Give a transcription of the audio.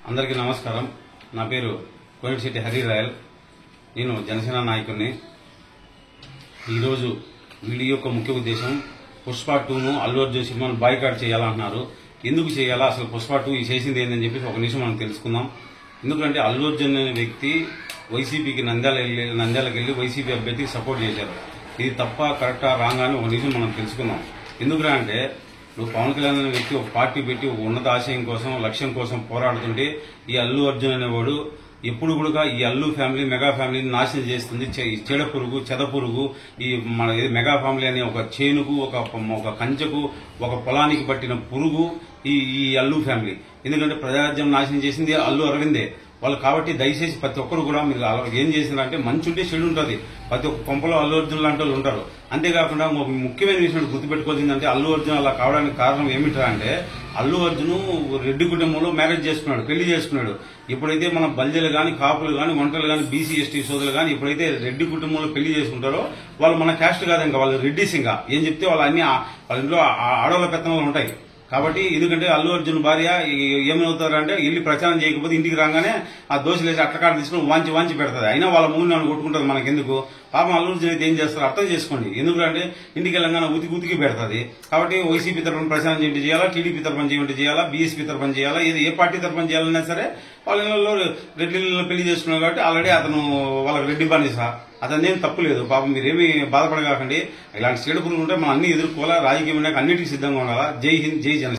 అందరికీ నమస్కారం. నా పేరు కోనేటిశెట్టి హరిరాయల్. నేను జనసేన నాయకుడిని. ఈరోజు వీడియో యొక్క ముఖ్య ఉద్దేశం పుష్ప 2ను అల్లు అర్జున్ సినిమాను బాయ్కాట్ చేయాలంటున్నారు. ఎందుకు చేయాలా, అసలు పుష్ప 2 చేసింది ఏందని చెప్పేసి ఒక నిమిషం మనం తెలుసుకుందాం. ఎందుకంటే అల్లు అర్జున్ అనే వ్యక్తి వైసీపీకి నంద్యాలకు వెళ్లి వైసీపీ అభ్యర్థికి సపోర్ట్ చేశారు. ఇది తప్ప కరెక్టా రాంగా అని ఒక నిమిషం మనం తెలుసుకుందాం. ఎందుకంటే నువ్వు పవన్ కళ్యాణ్ అనే వ్యక్తి ఒక పార్టీ పెట్టి ఒక ఉన్నత ఆశయం కోసం లక్ష్యం కోసం పోరాడుతుంటే ఈ అల్లు అర్జున్ అనేవాడు ఎప్పుడు కూడా ఈ అల్లు ఫ్యామిలీ మెగా ఫ్యామిలీని నాశనం చేస్తుంది. చెడ పురుగు చెద పురుగు ఈ మన మెగా ఫ్యామిలీ అనే ఒక చేనుకు ఒక కంచెకు ఒక పొలానికి పట్టిన పురుగు ఈ అల్లు ఫ్యామిలీ. ఎందుకంటే ప్రజారాజ్యం నాశనం చేసింది అల్లు అరవిందే వాళ్ళు. కాబట్టి దయచేసి ప్రతి ఒక్కరు కూడా మీరు ఏం చేసినారంటే మంచి ఉంటే చెడు ఉంటుంది. ప్రతి ఒక్క కొంపలో అల్లు అర్జున్ లాంటి వాళ్ళు ఉంటారు. అంతేకాకుండా ముఖ్యమైన విషయం గుర్తుపెట్టుకోవాల్సిందంటే అల్లు అర్జున్ అలా కావడానికి కారణం ఏమిటా అంటే అల్లు అర్జున్ రెడ్డి కుటుంబంలో మ్యారేజ్ చేసుకున్నాడు, పెళ్లి చేసుకున్నాడు. ఎప్పుడైతే మన బల్జలు గాని కాపులు గాని వంటలు గాని బీసీ ఎస్టీ సోదరులు గాని ఎప్పుడైతే రెడ్డి కుటుంబంలో పెళ్లి చేసుకుంటారో వాళ్ళు మన క్యాస్ట్ కాదు, ఇంకా వాళ్ళు రెడ్డిస్. ఇంకా ఏం చెప్తే వాళ్ళు అన్ని వాళ్ళ ఇంట్లో ఆడవాళ్ళ పెత్తనాలు ఉంటాయి. కాబట్టి ఎందుకంటే అల్లు అర్జున్ భార్య ఏమవుతారంటే వెళ్ళి ప్రచారం చేయకపోతే ఇంటికి రాగానే ఆ దోశలేసి అట్లకాడ తీసుకుని వాంచి పెడుతుంది. అయినా వాళ్ళ మూడు నన్ను కొట్టుకుంటుంది. మనకెందుకు? పాపం అల్లు అర్జున్ అయితే ఏం చేస్తారు అర్థం చేసుకోండి. ఎందుకంటే ఇంటికి వెళ్ళగానే ఉతికి పెడుతుంది. కాబట్టి వైసీపీ తరఫున ప్రచారం చేయడం చేయాలా, టీడీపీ తరఫున చేయడం చేయాలా, బీఎస్పీ తరఫున చేయాలా, ఏ పార్టీ తరఫున చేయాలన్నా సరే వాళ్ళ ఇళ్లలో రెడ్డిలో పెళ్లి చేసుకున్నారు. కాబట్టి ఆల్రెడీ అతను వాళ్ళకి రెడ్డి బానిస. అతనేం తప్పు లేదు. పాపం మీరేమీ బాధపడగాకండి. ఇలాంటి చెడు పురుగులు ఉంటే మనం అన్ని ఎదుర్కోవాలా. రాజకీయం అన్నిటికీ సిద్ధంగా ఉండాలా. జై హింద్, జై జనసేన.